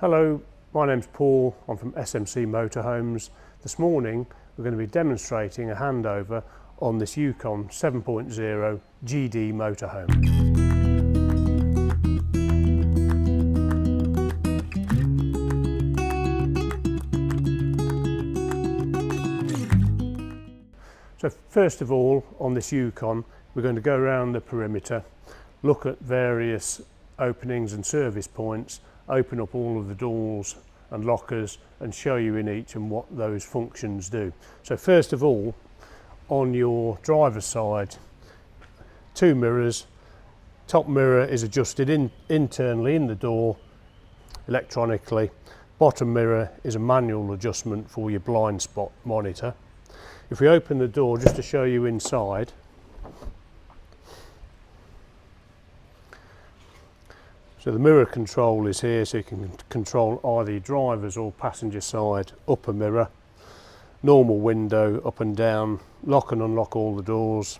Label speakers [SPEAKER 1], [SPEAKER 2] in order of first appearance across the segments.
[SPEAKER 1] Hello, my name's Paul. I'm from SMC Motorhomes. This morning we're going to be demonstrating a handover on this Yucon 7.0 GD motorhome. So first of all, on this Yucon, we're going to go around the perimeter, look at various openings and service points, open up all of the doors and lockers and show you in each and what those functions do. So first of all, on your driver's side, two mirrors. Top mirror is adjusted internally in the door electronically. Bottom mirror is a manual adjustment for your blind spot monitor. If we open the door just to show you inside, so the mirror control is here, so you can control either your driver's or passenger side upper mirror. Normal window up and down, lock and unlock all the doors.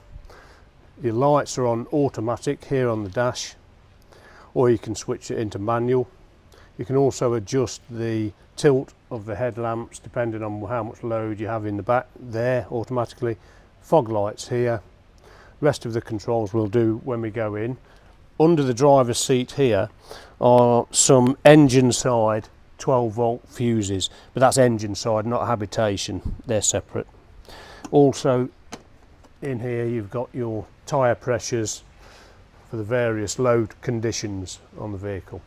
[SPEAKER 1] Your lights are on automatic here on the dash, or you can switch it into manual. You can also adjust the tilt of the headlamps depending on how much load you have in the back there automatically. Fog lights here. Rest of the controls we'll do when we go in. Under the driver's seat here are some engine side 12 volt fuses, but that's engine side, not habitation, they're separate. Also in here you've got your tyre pressures for the various load conditions on the vehicle.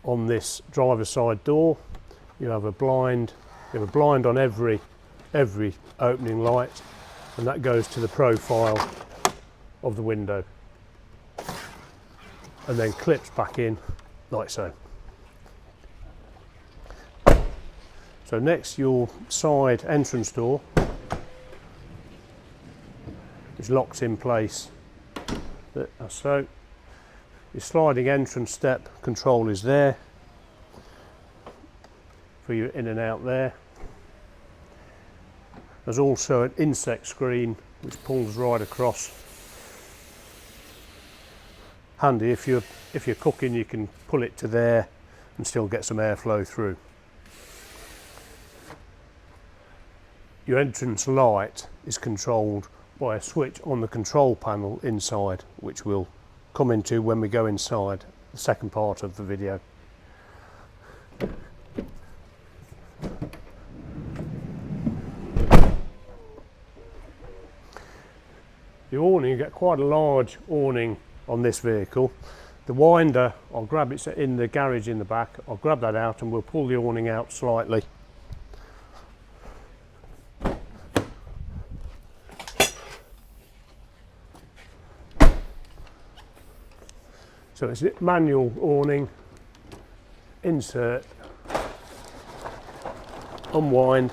[SPEAKER 1] On this driver's side door you have a blind, on every opening light, and that goes to the profile of the window and then clips back in like so. So next, your side entrance door is locked in place, so your sliding entrance step control is there for your in and out there. There's also an insect screen which pulls right across. Handy if you're cooking, you can pull it to there and still get some airflow through. Your entrance light is controlled by a switch on the control panel inside, which we'll come into when we go inside the second part of the video. The awning, you get quite a large awning on this vehicle. The winder, I'll grab it in the garage in the back, I'll grab that out and we'll pull the awning out slightly. So it's a manual awning, insert, unwind,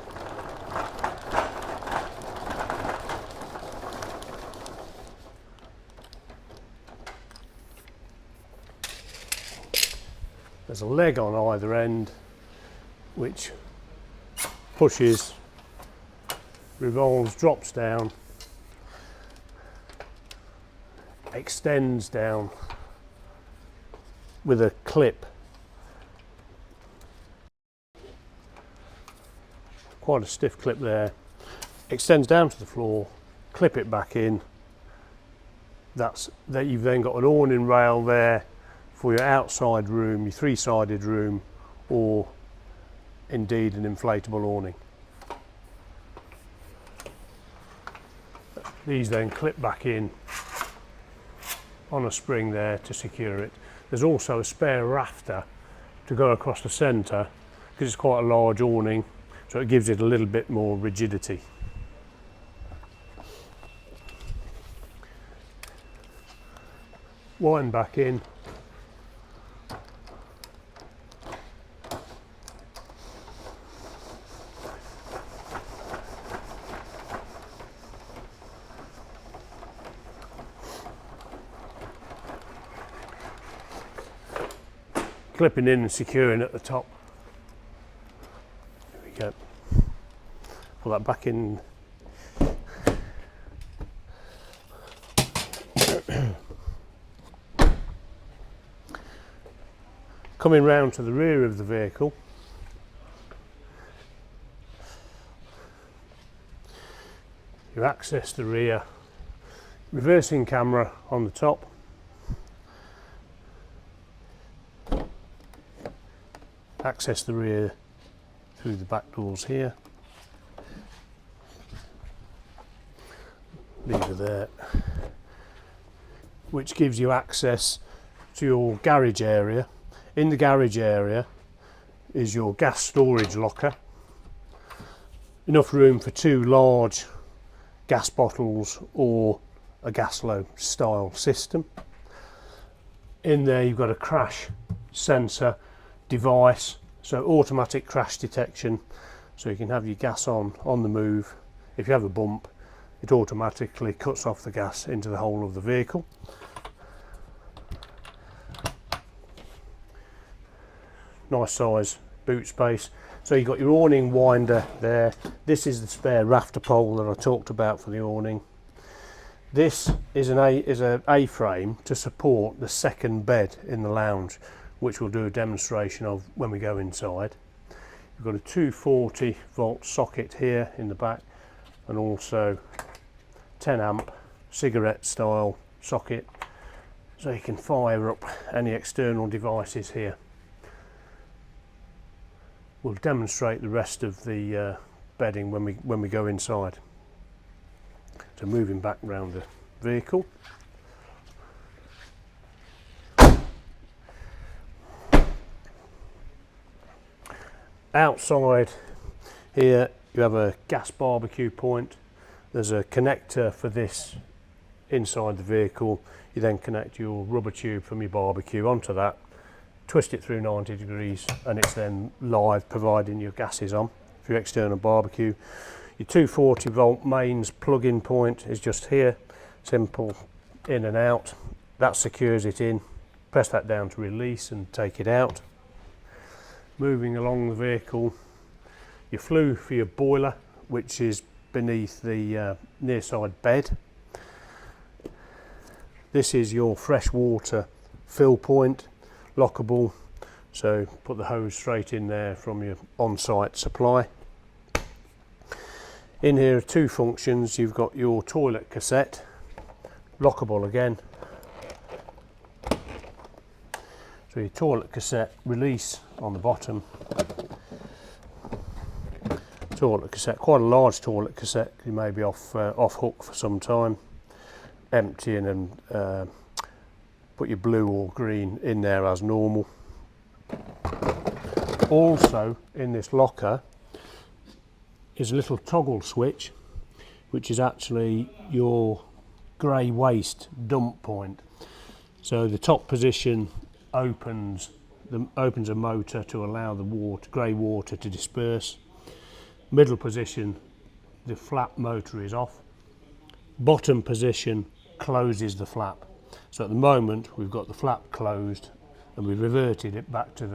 [SPEAKER 1] there's a leg on either end which pushes, revolves, drops down, extends down with a clip. Quite a stiff clip there. Extends down to the floor, clip it back in. That you've then got an awning rail there for your outside room, your three-sided room, or indeed an inflatable awning. These then clip back in on a spring there to secure it. There's also a spare rafter to go across the centre because it's quite a large awning, so it gives it a little bit more rigidity. Wind back in. Clipping in and securing at the top. There we go. Pull that back in. Coming round to the rear of the vehicle, you access the rear reversing camera on the top, access the rear through the back doors here. These are there, which gives you access to your garage area. In the garage area is your gas storage locker, enough room for 2 large gas bottles or a gas low style system. In there you've got a crash sensor device, so automatic crash detection, so you can have your gas on the move. If you have a bump, it automatically cuts off the gas into the whole of the vehicle. Nice size boot space. So you've got your awning winder there. This is the spare rafter pole that I talked about for the awning. This is an A-frame to support the second bed in the lounge, which we'll do a demonstration of when we go inside. You've got a 240 volt socket here in the back, and also 10 amp cigarette style socket, so you can fire up any external devices here. We'll demonstrate the rest of the bedding when we go inside. So moving back around the vehicle. Outside here you have a gas barbecue point. There's a connector for this inside the vehicle. You then connect your rubber tube from your barbecue onto that, twist it through 90 degrees, and it's then live, providing your gas is on for your external barbecue. Your 240 volt mains plug-in point is just here, simple in and out. That secures it in. Press that down to release and take it out. Moving along the vehicle, your flue for your boiler, which is beneath the near side bed. This is your fresh water fill point, lockable, so put the hose straight in there from your on-site supply. In here are 2 functions. You've got your toilet cassette, lockable again. So your toilet cassette release on the bottom. Toilet cassette, quite a large toilet cassette. You may be off hook for some time. Emptying and put your blue or green in there as normal. Also in this locker is a little toggle switch, which is actually your grey waste dump point. So the top position opens a motor to allow the grey water to disperse. Middle position, the flap motor is off. Bottom position closes the flap. So at the moment we've got the flap closed, and we've reverted it back to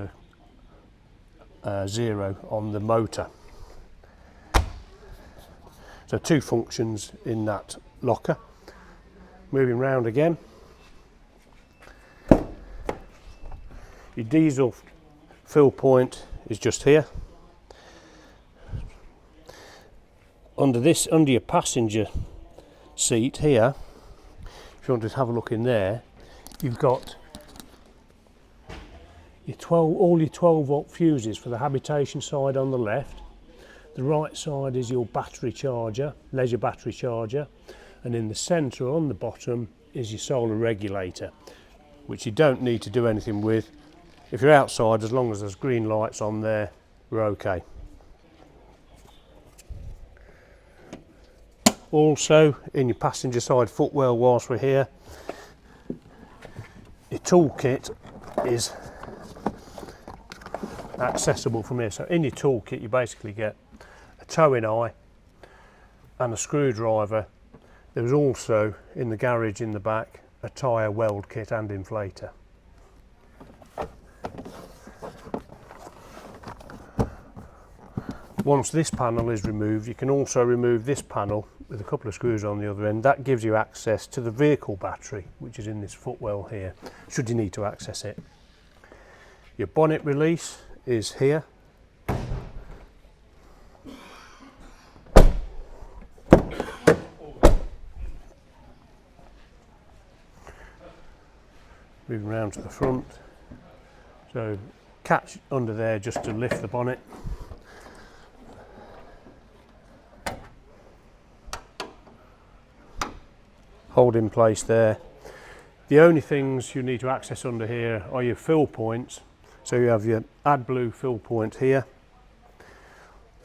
[SPEAKER 1] the 0 on the motor. So 2 functions in that locker. Moving round again. Your diesel fill point is just here. Under your passenger seat here, if you want to have a look in there, you've got all your 12 volt fuses for the habitation side on the left. The right side is your battery charger, leisure battery charger, and in the centre on the bottom is your solar regulator, which you don't need to do anything with. If you're outside, as long as there's green lights on there, we're okay. Also in your passenger side footwell, whilst we're here, your toolkit is accessible from here. So in your toolkit you basically get a towing eye and a screwdriver. There's also in the garage in the back a tyre weld kit and inflator. Once this panel is removed, you can also remove this panel with a couple of screws on the other end. That gives you access to the vehicle battery, which is in this footwell here, should you need to access it. Your bonnet release is here. Moving round to the front. So catch under there just to lift the bonnet. Hold in place there. The only things you need to access under here are your fill points. So you have your AdBlue fill point here.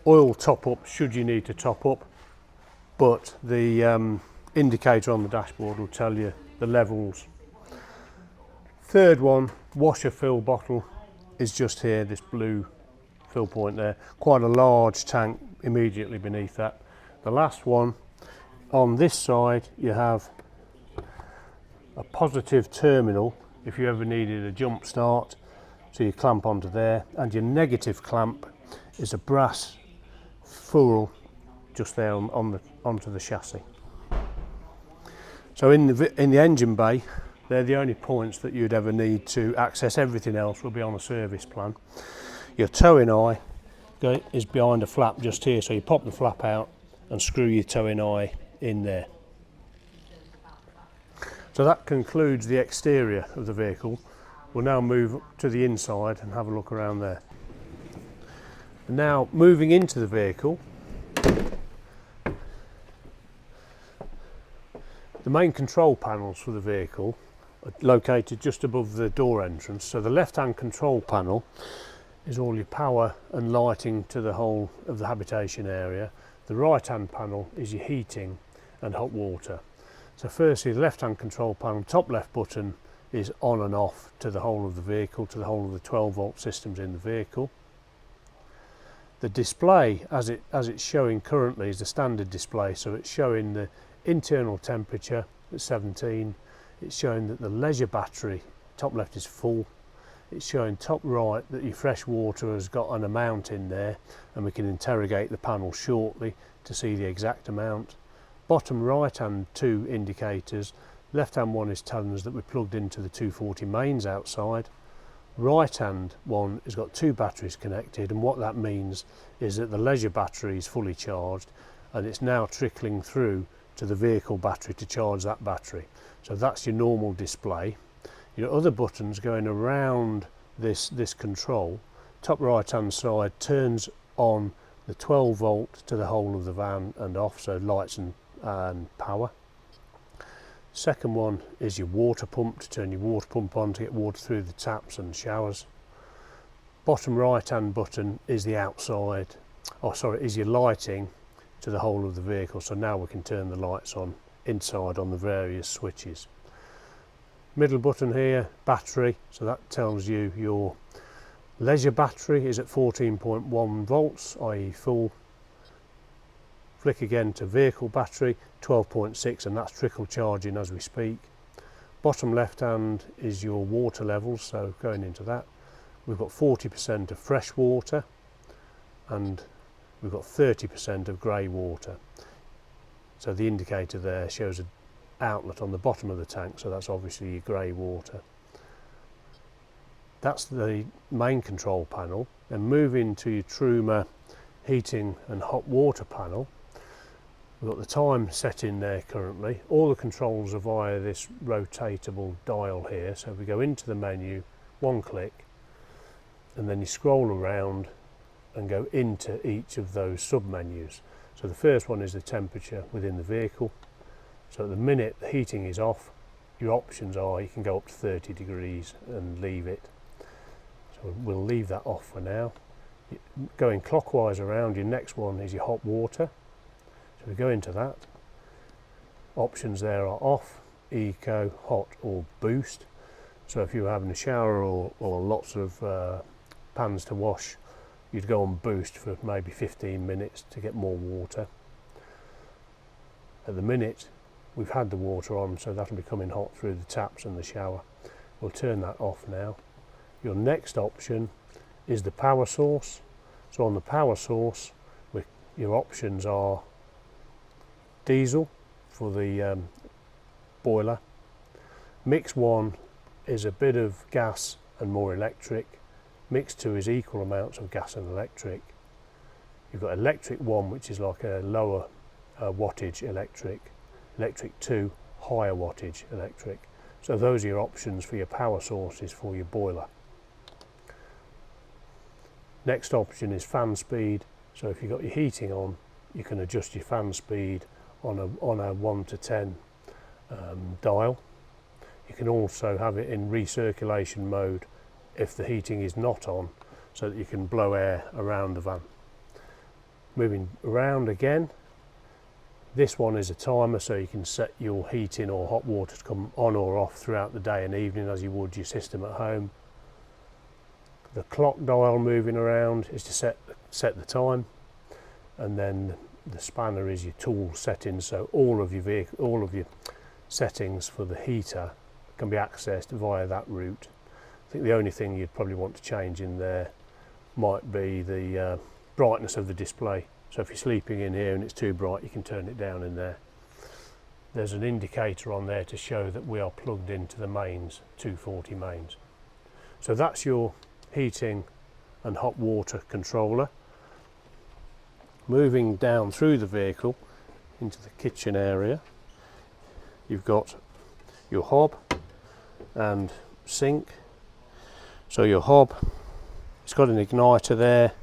[SPEAKER 1] Oil top up should you need to top up, but the indicator on the dashboard will tell you the levels. Third one, washer fill bottle, is just here, this blue fill point there. Quite a large tank immediately beneath that. The last one, on this side you have a positive terminal if you ever needed a jump start, so you clamp onto there, and your negative clamp is a brass ferrule just there onto the chassis. So in the engine bay, they're the only points that you'd ever need to access. Everything else will be on a service plan. Your towing eye is behind a flap just here, so you pop the flap out and screw your towing eye in there. So that concludes the exterior of the vehicle. We'll now move to the inside and have a look around there. Now moving into the vehicle, the main control panels for the vehicle are located just above the door entrance. So the left-hand control panel is all your power and lighting to the whole of the habitation area. The right-hand panel is your heating and hot water. So firstly, the left-hand control panel, top left button is on and off to the whole of the vehicle, to the whole of the 12-volt systems in the vehicle. The display, as it's showing currently, is the standard display. So it's showing the internal temperature at 17. It's showing that the leisure battery, top left, is full. It's showing top right that your fresh water has got an amount in there, and we can interrogate the panel shortly to see the exact amount. Bottom right hand two indicators. Left hand one is telling us that we're plugged into the 240 mains outside. Right hand one has got two batteries connected, and what that means is that the leisure battery is fully charged and it's now trickling through to the vehicle battery to charge that battery. So that's your normal display. Your other buttons going around this control, top right hand side turns on the 12 volt to the whole of the van and off, so lights and power. Second one is your water pump, to turn your water pump on to get water through the taps and showers. Bottom right hand button is the outside, is your lighting to the whole of the vehicle. So now we can turn the lights on inside on the various switches. Middle button here, battery, so that tells you your leisure battery is at 14.1 volts, i.e. full. Flick again to vehicle battery, 12.6, and that's trickle charging as we speak. Bottom left hand is your water levels, so going into that, we've got 40% of fresh water and we've got 30% of grey water. So the indicator there shows an outlet on the bottom of the tank, so that's obviously your grey water. That's the main control panel. Then moving to your Truma heating and hot water panel. We've got the time set in there currently. All the controls are via this rotatable dial here. So we go into the menu, one click, and then you scroll around and go into each of those sub-menus. So the first one is the temperature within the vehicle. So at the minute the heating is off, your options are you can go up to 30 degrees and leave it. So we'll leave that off for now. Going clockwise around, your next one is your hot water. So we go into that. Options there are off, eco, hot or boost. So if you're having a shower or lots of pans to wash, you'd go on boost for maybe 15 minutes to get more water. At the minute we've had the water on, so that'll be coming hot through the taps and the shower. We'll turn that off now. Your next option is the power source. So on the power source, your options are diesel for the boiler. Mix 1 is a bit of gas and more electric. mixed to is equal amounts of gas and electric. You've got electric 1, which is like a lower wattage electric, electric 2, higher wattage electric. So those are your options for your power sources for your boiler. Next option is fan speed. So if you've got your heating on, you can adjust your fan speed on a 1 to 10 dial. You can also have it in recirculation mode if the heating is not on, so that you can blow air around the van. Moving around again, this one is a timer, so you can set your heating or hot water to come on or off throughout the day and evening as you would your system at home. The clock dial moving around is to set the time, and then the spanner is your tool settings, so all of your settings for the heater can be accessed via that route. I think the only thing you'd probably want to change in there might be the brightness of the display. So if you're sleeping in here and it's too bright, you can turn it down in there. There's an indicator on there to show that we are plugged into the mains, 240 mains. So that's your heating and hot water controller. Moving down through the vehicle into the kitchen area, you've got your hob and sink. So your hob, it's got an igniter there.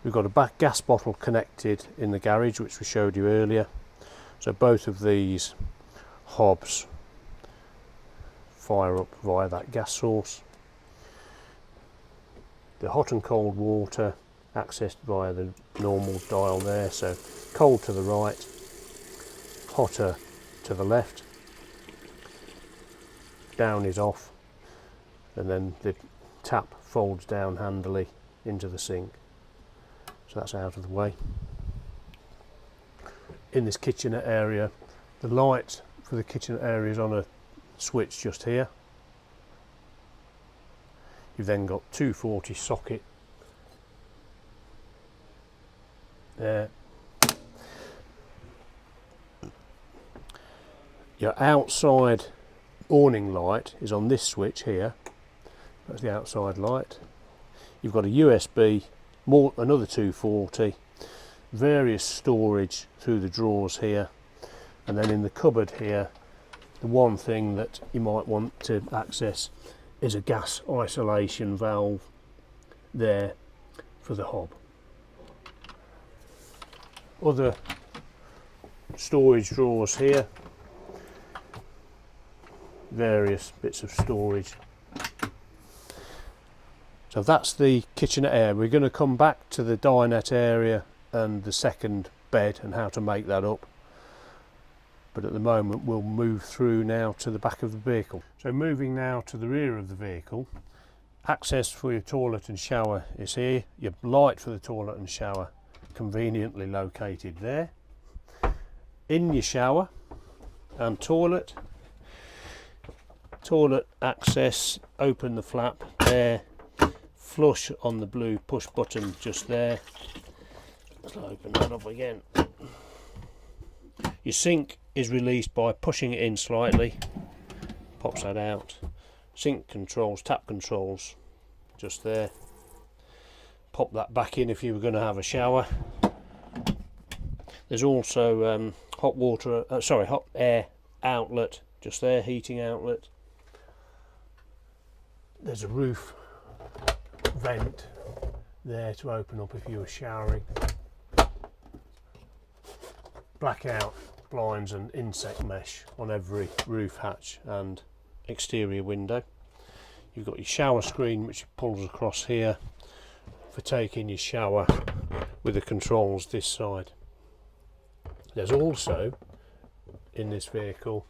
[SPEAKER 1] We've got a back gas bottle connected in the garage, which we showed you earlier. So both of these hobs fire up via that gas source. The hot and cold water accessed via the normal dial there, so cold to the right, hotter to the left. Down is off, and then the tap folds down handily into the sink. So that's out of the way. In this kitchenette area, the light for the kitchenette area is on a switch just here. You've then got 240 socket there. Your outside awning light is on this switch here. That's the outside light. You've got a USB, another 240, various storage through the drawers here, and then in the cupboard here, the one thing that you might want to access is a gas isolation valve there for the hob. Other storage drawers here, various bits of storage. So that's the kitchenette area. We're going to come back to the dinette area and the second bed and how to make that up. But at the moment we'll move through now to the back of the vehicle. So moving now to the rear of the vehicle, access for your toilet and shower is here. Your light for the toilet and shower conveniently located there. In your shower and toilet access, open the flap there, flush on the blue push button just there. Let's open that up again. Your sink is released by pushing it in slightly, pops that out. Sink controls, tap controls just there. Pop that back in if you were going to have a shower. There's also hot air outlet just there, heating outlet. There's a roof vent there to open up if you were showering. Blackout blinds and insect mesh on every roof hatch and exterior window. You've got your shower screen which pulls across here for taking your shower with the controls this side. There's also in this vehicle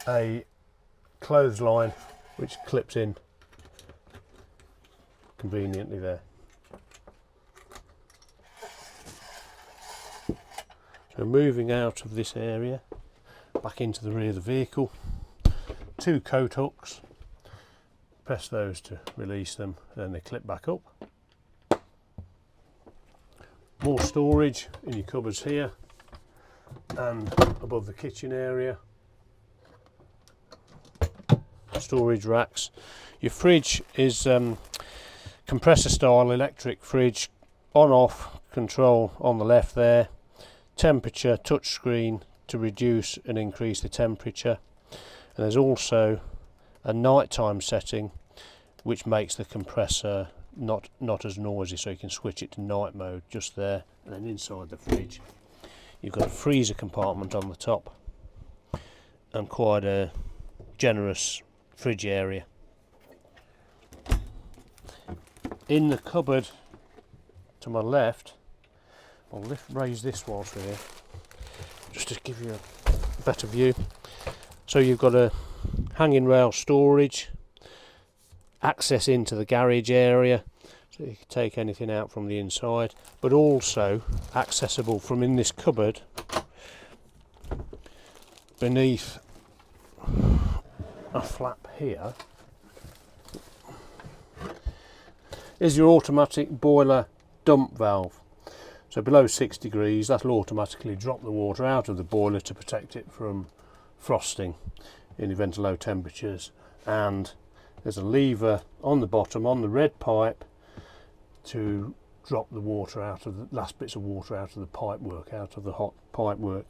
[SPEAKER 1] a clothesline which clips in conveniently there. So moving out of this area, back into the rear of the vehicle, 2 coat hooks, press those to release them, then they clip back up. More storage in your cupboards here and above the kitchen area. storage racks. Your fridge is compressor style electric fridge, on off control on the left there, temperature touch screen to reduce and increase the temperature, and there's also a nighttime setting which makes the compressor not as noisy, so you can switch it to night mode just there. And then inside the fridge you've got a freezer compartment on the top and quite a generous fridge area. In the cupboard to my left, I'll raise this whilst we're here just to give you a better view. So you've got a hanging rail storage, access into the garage area so you can take anything out from the inside, but also accessible from in this cupboard beneath a flap here is your automatic boiler dump valve. So below 6 degrees that'll automatically drop the water out of the boiler to protect it from frosting in the event of low temperatures, and there's a lever on the bottom on the red pipe to drop the water out of the last bits of water out of the pipe work, out of the hot pipe work.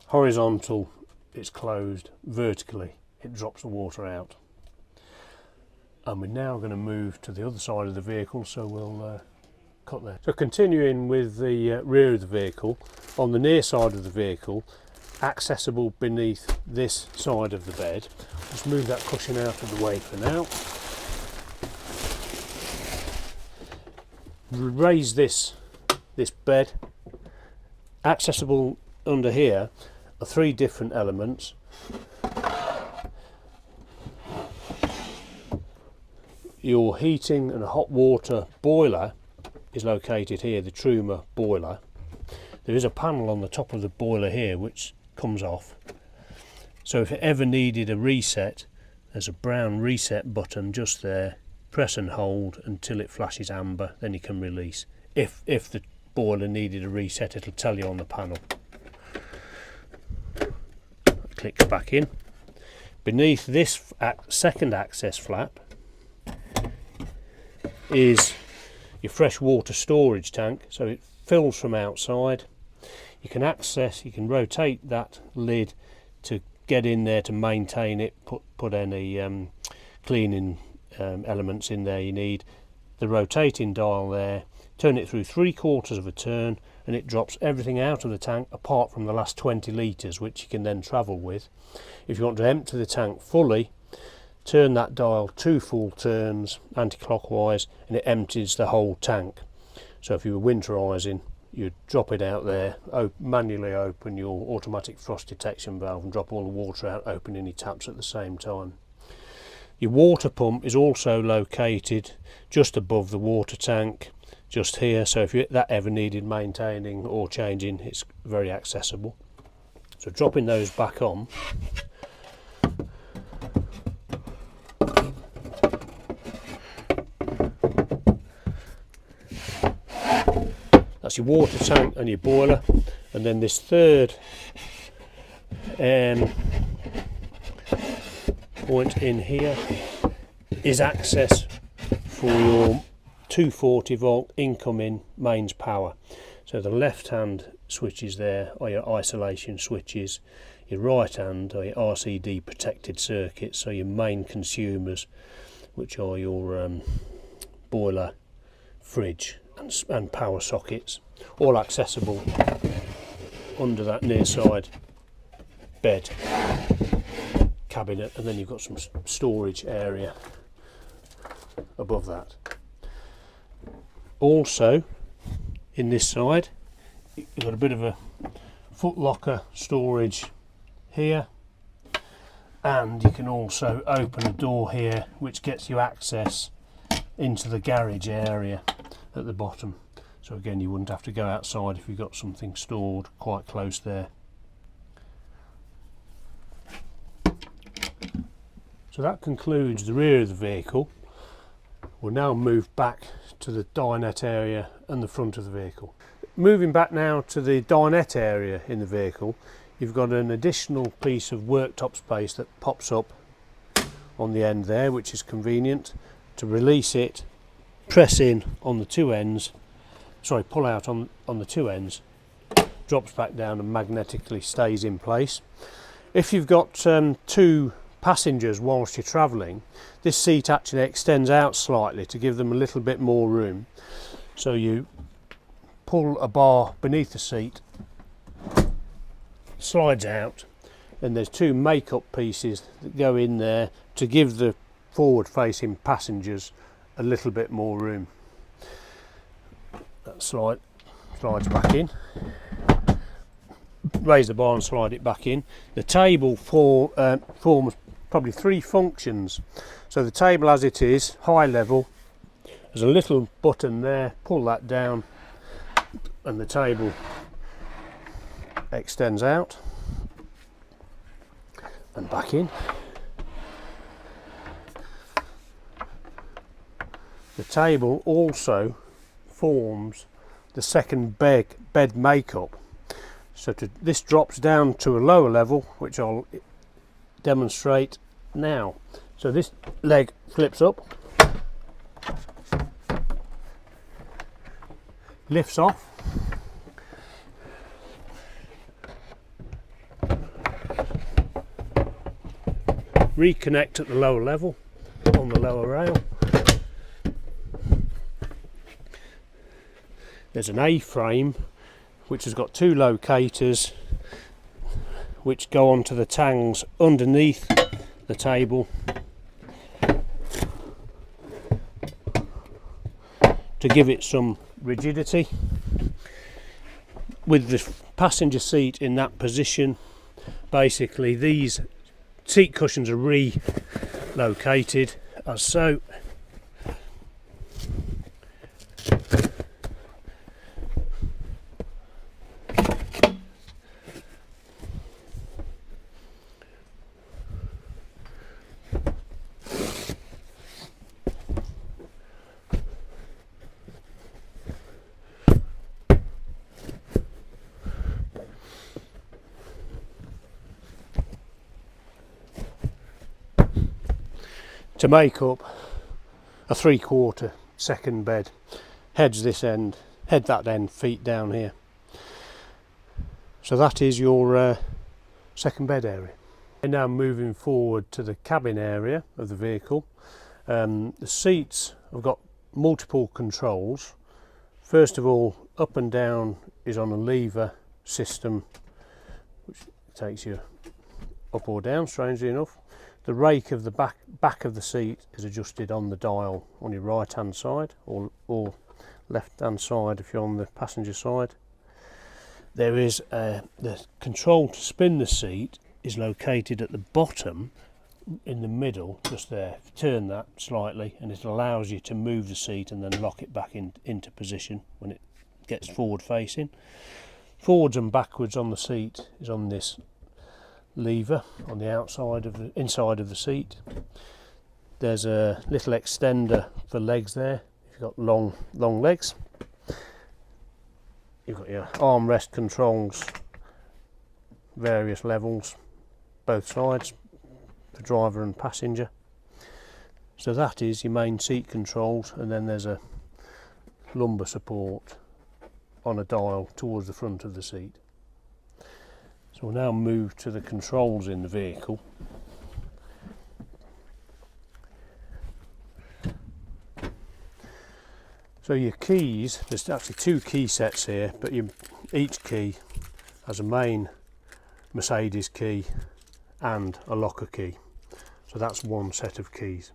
[SPEAKER 1] Horizontal it's closed, vertically it drops the water out. And we're now going to move to the other side of the vehicle, so we'll cut there. So continuing with the rear of the vehicle, on the near side of the vehicle, accessible beneath this side of the bed. Just move that cushion out of the way for now. Raise this bed. Accessible under here are 3 different elements. Your heating and hot water boiler is located here, the Truma boiler. There is a panel on the top of the boiler here which comes off, so if it ever needed a reset, there's a brown reset button just there. Press and hold until it flashes amber, then you can release. If the boiler needed a reset, it'll tell you on the panel. It clicks back in. Beneath this second access flap is your fresh water storage tank, so it fills from outside. You can rotate that lid to get in there to maintain it, put any cleaning elements in there you need. The rotating dial there, turn it through 3/4 of a turn and it drops everything out of the tank apart from the last 20 litres, which you can then travel with. If you want to empty the tank fully, turn that dial 2 full turns anti-clockwise and it empties the whole tank. So if you were winterising, you'd drop it out there, manually open your automatic frost detection valve and drop all the water out, open any taps at the same time. Your water pump is also located just above the water tank, just here, so if that ever needed maintaining or changing, it's very accessible. So dropping those back on, that's your water tank and your boiler, and then this third point in here is access for your 240 volt incoming mains power. So the left hand switches there are your isolation switches, your right hand are your RCD protected circuits, so your main consumers, which are your boiler, fridge and power sockets, all accessible under that near side bed cabinet, and then you've got some storage area above that. Also in this side you've got a bit of a foot locker storage here, and you can also open a door here which gets you access into the garage area at the bottom. So again, you wouldn't have to go outside if you've got something stored quite close there. So that concludes the rear of the vehicle. We'll now move back to the dinette area and the front of the vehicle. Moving back now to the dinette area in the vehicle, you've got an additional piece of worktop space that pops up on the end there, which is convenient. To release it, press in on the two ends, sorry, pull out on the two ends, drops back down and magnetically stays in place. If you've got two passengers whilst you're travelling, this seat actually extends out slightly to give them a little bit more room. So you pull a bar beneath the seat, slides out, and there's two make-up pieces that go in there to give the forward-facing passengers a little bit more room. That slides back in. Raise the bar and slide it back in. The table forms probably three functions. So the table as it is, high level, there's a little button there, pull that down and the table extends out and back in. The table also forms the second bed makeup. So this drops down to a lower level, which I'll demonstrate now. So this leg flips up, lifts off, reconnect at the lower level on the lower rail. There's an A-frame which has got two locators which go onto the tangs underneath the table to give it some rigidity. With the passenger seat in that position, basically these seat cushions are relocated as so. To make up a 3/4 second bed, heads this end, head that end, feet down here. So that is your second bed area. And now moving forward to the cabin area of the vehicle. The seats have got multiple controls. First of all, up and down is on a lever system, which takes you up or down, strangely enough. The rake of the back of the seat is adjusted on the dial on your right hand side or left hand side if you're on the passenger side. There is the control to spin the seat is located at the bottom in the middle, just there. If you turn that slightly and it allows you to move the seat and then lock it back into position when it gets forward facing. Forwards and backwards on the seat is on this lever on the inside of the seat. There's a little extender for legs there if you've got long legs. You've got your armrest controls, various levels, both sides for driver and passenger. So that is your main seat controls, and then there's a lumbar support on a dial towards the front of the seat. So we'll now move to the controls in the vehicle. So your keys, there's actually two key sets here, but each key has a main Mercedes key and a locker key. So that's one set of keys.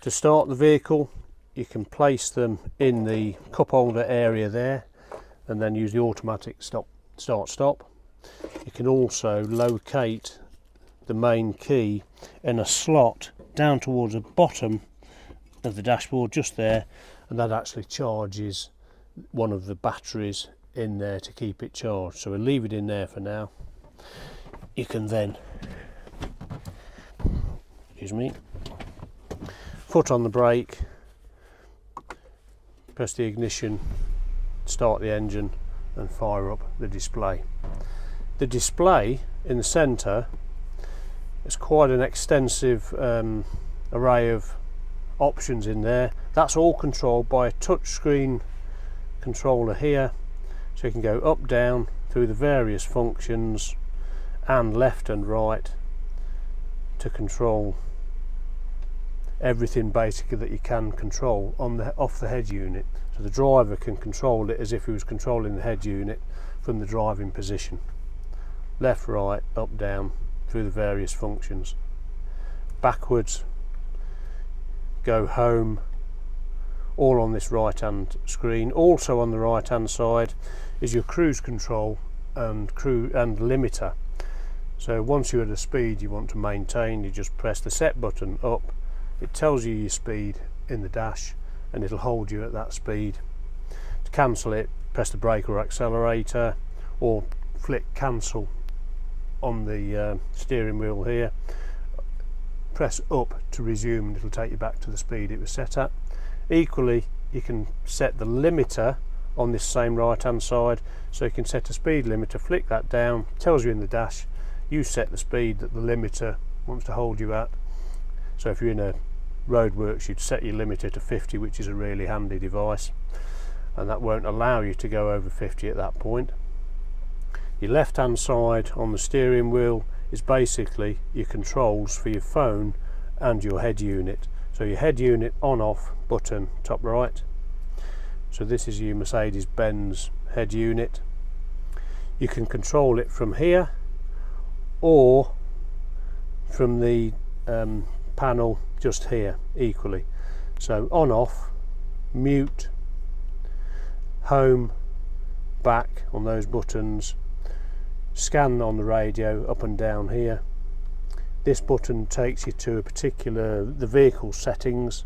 [SPEAKER 1] To start the vehicle, you can place them in the cup holder area there and then use the automatic start-stop. You can also locate the main key in a slot down towards the bottom of the dashboard, just there, and that actually charges one of the batteries in there to keep it charged. So we'll leave it in there for now. You can then, foot on the brake, press the ignition, start the engine and fire up the display. The display in the centre It's quite an extensive array of options in there. That's all controlled by a touchscreen controller here, so you can go up, down through the various functions and left and right to control everything basically that you can control off the head unit. So the driver can control it as if he was controlling the head unit from the driving position. Left, right, up, down through the various functions. Backwards, go home, all on this right hand screen. Also on the right hand side is your cruise control and limiter. So once you're at a speed you want to maintain, you just press the set button up. It tells you your speed in the dash and it'll hold you at that speed. To cancel it, press the brake or accelerator, or flick cancel on the steering wheel here. Press up to resume and it'll take you back to the speed it was set at. Equally, you can set the limiter on this same right hand side, so you can set a speed limiter, flick that down, tells you in the dash, you set the speed that the limiter wants to hold you at. So if you're in a roadworks, you'd set your limiter to 50, which is a really handy device, and that won't allow you to go over 50 at that point. Your left hand side on the steering wheel is basically your controls for your phone and your head unit. So your head unit on off button top right. So this is your Mercedes-Benz head unit. You can control it from here or from the panel just here equally. So on off, mute, home, back on those buttons, scan on the radio up and down here. This button takes you to the vehicle settings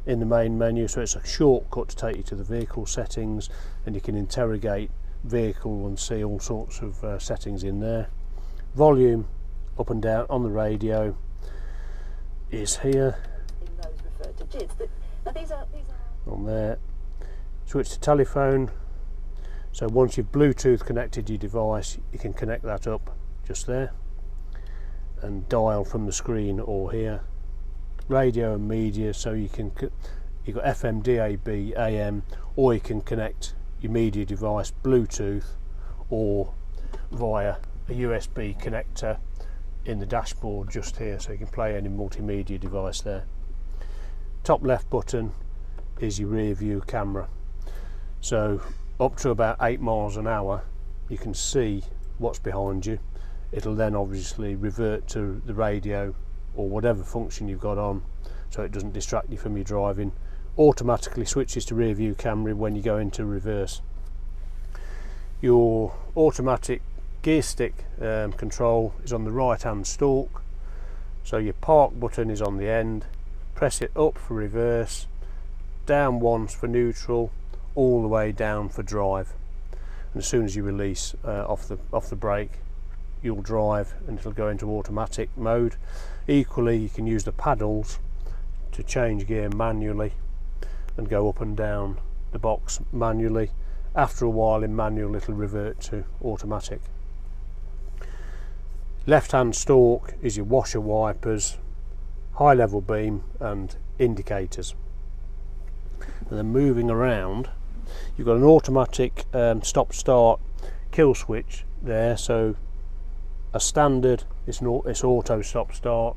[SPEAKER 1] in the main menu, so it's a shortcut to take you to the vehicle settings, and you can interrogate vehicle and see all sorts of settings in there. Volume up and down on the radio is here.
[SPEAKER 2] Those referred to JITs. These are
[SPEAKER 1] on there. Switch to telephone. So once you've Bluetooth connected your device, you can connect that up just there and dial from the screen or here. Radio and media, so you've got FM, DAB, AM, or you can connect your media device Bluetooth or via a USB connector in the dashboard just here, so you can play any multimedia device there. Top left button is your rear view camera, so up to about 8 miles an hour you can see what's behind you. It'll then obviously revert to the radio or whatever function you've got on, so it doesn't distract you from your driving. Automatically switches to rear view camera when you go into reverse. Your automatic gear stick control is on the right hand stalk, so your park button is on the end. Press it up for reverse, down once for neutral, all the way down for drive, and as soon as you release off the brake, you'll drive and it'll go into automatic mode. Equally, you can use the paddles to change gear manually and go up and down the box manually. After a while in manual it'll revert to automatic. Left hand stalk is your washer wipers, high level beam and indicators. And then moving around, you've got an automatic stop start kill switch there, so a standard, it's auto stop start.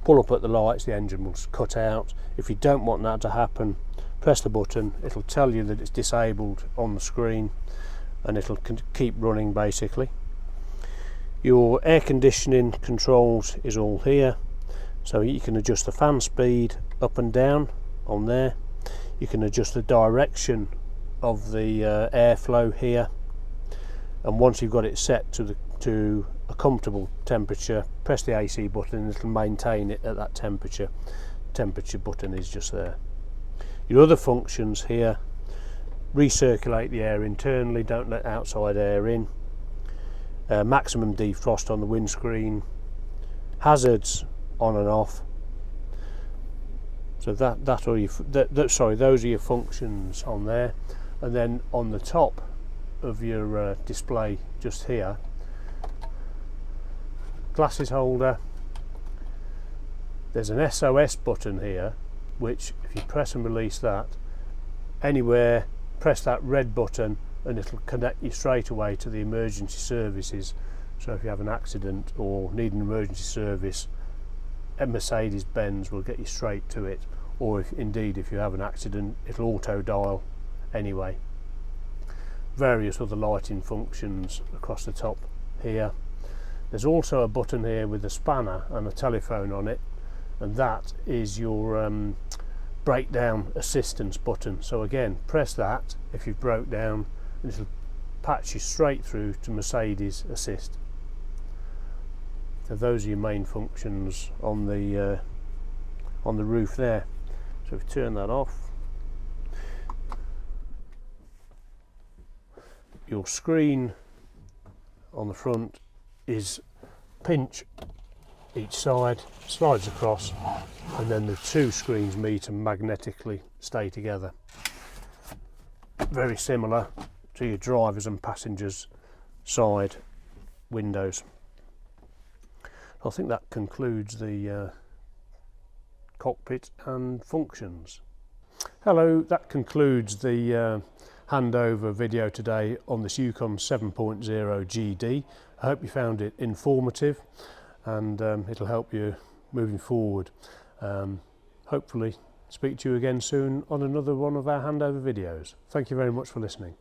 [SPEAKER 1] Pull up at the lights, the engine will cut out. If you don't want that to happen, press the button, it'll tell you that it's disabled on the screen and it'll keep running basically. Your air conditioning controls is all here, so you can adjust the fan speed up and down on there. You can adjust the direction of the airflow here, and once you've got it set to a comfortable temperature, press the AC button and it'll maintain it at that temperature. Temperature button is just there. Your other functions here: recirculate the air internally, don't let outside air in, maximum defrost on the windscreen, hazards on and off. So those are your functions on there. And then on the top of your display just here, glasses holder, There's an SOS button here, which if you press and release that, anywhere, press that red button and it'll connect you straight away to the emergency services. So if you have an accident or need an emergency service, a Mercedes-Benz will get you straight to it, or if you have an accident, it'll auto dial anyway. Various other lighting functions across the top here. There's also a button here with a spanner and a telephone on it, and that is your breakdown assistance button. So again, press that if you've broke down and it'll patch you straight through to Mercedes Assist. So those are your main functions on the roof there. So if you turn that off, your screen on the front is pinch each side, slides across, and then the two screens meet and magnetically stay together. Very similar to your drivers and passengers side windows. I think that concludes the cockpit and functions. Hello, that concludes the handover video today on this Yucon 7.0 GD. I hope you found it informative, and it'll help you moving forward. Hopefully speak to you again soon on another one of our handover videos. Thank you very much for listening.